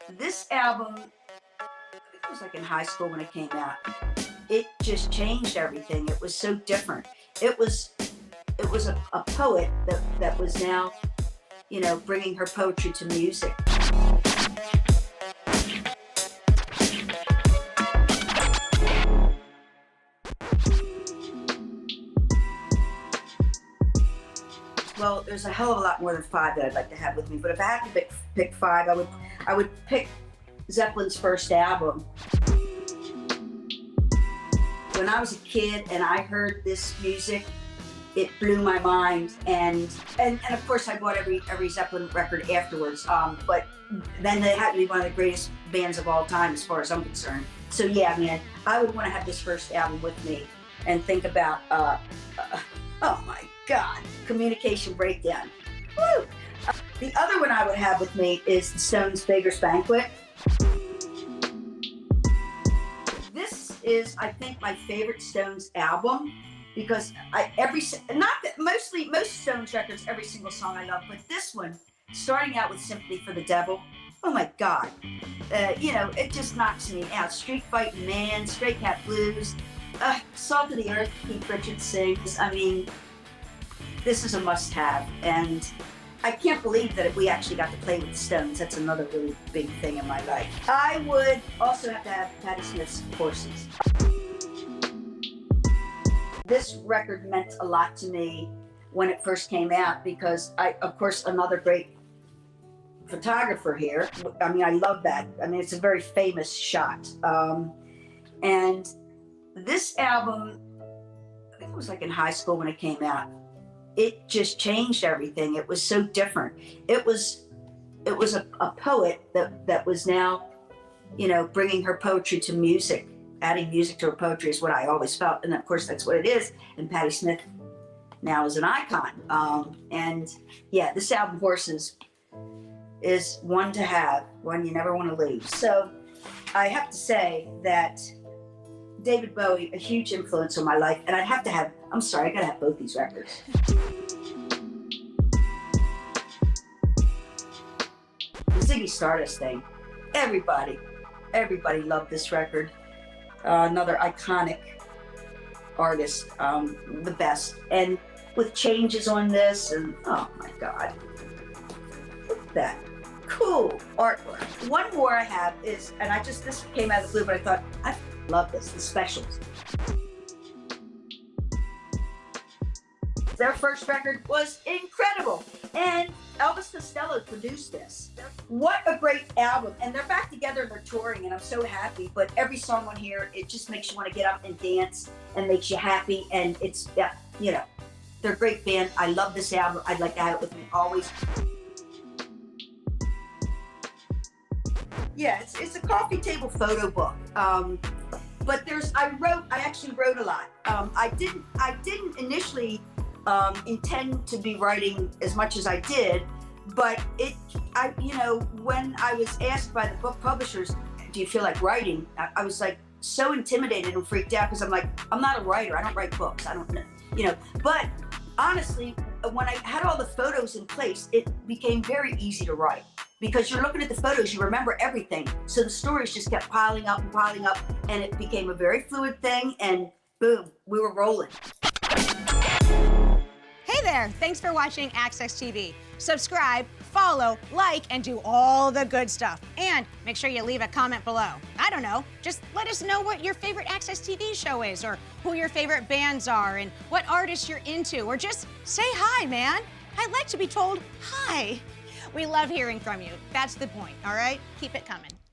This album, it was like in high school when it came out. It just changed everything. It was so different. It was a poet that was now, bringing her poetry to music. Well, there's a hell of a lot more than 5 that I'd like to have with me, but if I had to pick 5, I would pick Zeppelin's first album. When I was a kid and I heard this music, it blew my mind, and of course I bought every Zeppelin record afterwards. But then they had to be one of the greatest bands of all time, as far as I'm concerned. So yeah, man, I would want to have this first album with me and think about. Oh my God, Communication Breakdown. Woo! The other one I would have with me is the Stones' Beggars Banquet. This is, I think, my favorite Stones album because most Stones records, every single song I love, but this one, starting out with Sympathy for the Devil, oh my God, it just knocks me out. Street Fighting Man, Stray Cat Blues, Salt of the Earth, Keith Richards sings. I mean, this is a must-have, and I can't believe that we actually got to play with the Stones. That's another really big thing in my life. I would also have to have Patti Smith's Horses. This record meant a lot to me when it first came out because of course, another great photographer here. I mean, I love that. I mean, it's a very famous shot. And this album, I think it was like in high school when it came out. It just changed everything. It was so different. It was a poet that was now, bringing her poetry to music, adding music to her poetry is what I always felt. And of course, that's what it is. And Patti Smith now is an icon. And yeah, this album, Horses, is one to have, one you never want to lose. So I have to say that David Bowie, a huge influence on my life, and I'd have to have, I gotta have both these records. The Ziggy Stardust thing, everybody loved this record. Another iconic artist, the best. And with changes on this, and oh my God, look at that. Cool artwork. One more I have is, and this came out of the blue, but I thought, I love this, the Specials. Their first record was incredible, and Elvis Costello produced this. What a great album, and they're back together and they're touring, and I'm so happy, but every song on here, it just makes you want to get up and dance and makes you happy, and it's, they're a great band. I love this album. I'd like to have it with me always. Yeah, it's a coffee table photo book. But I actually wrote a lot. I didn't initially intend to be writing as much as I did, but when I was asked by the book publishers, do you feel like writing? I was like so intimidated and freaked out because I'm like, I'm not a writer. I don't write books. I don't know, but honestly, when I had all the photos in place, it became very easy to write. Because you're looking at the photos, you remember everything. So the stories just kept piling up, and it became a very fluid thing, and boom, we were rolling. Hey there, thanks for watching AXS TV. Subscribe, follow, like, and do all the good stuff. And make sure you leave a comment below. I don't know, just let us know what your favorite AXS TV show is, or who your favorite bands are, and what artists you're into, or just say hi, man. I'd like to be told hi. We love hearing from you. That's the point, all right? Keep it coming.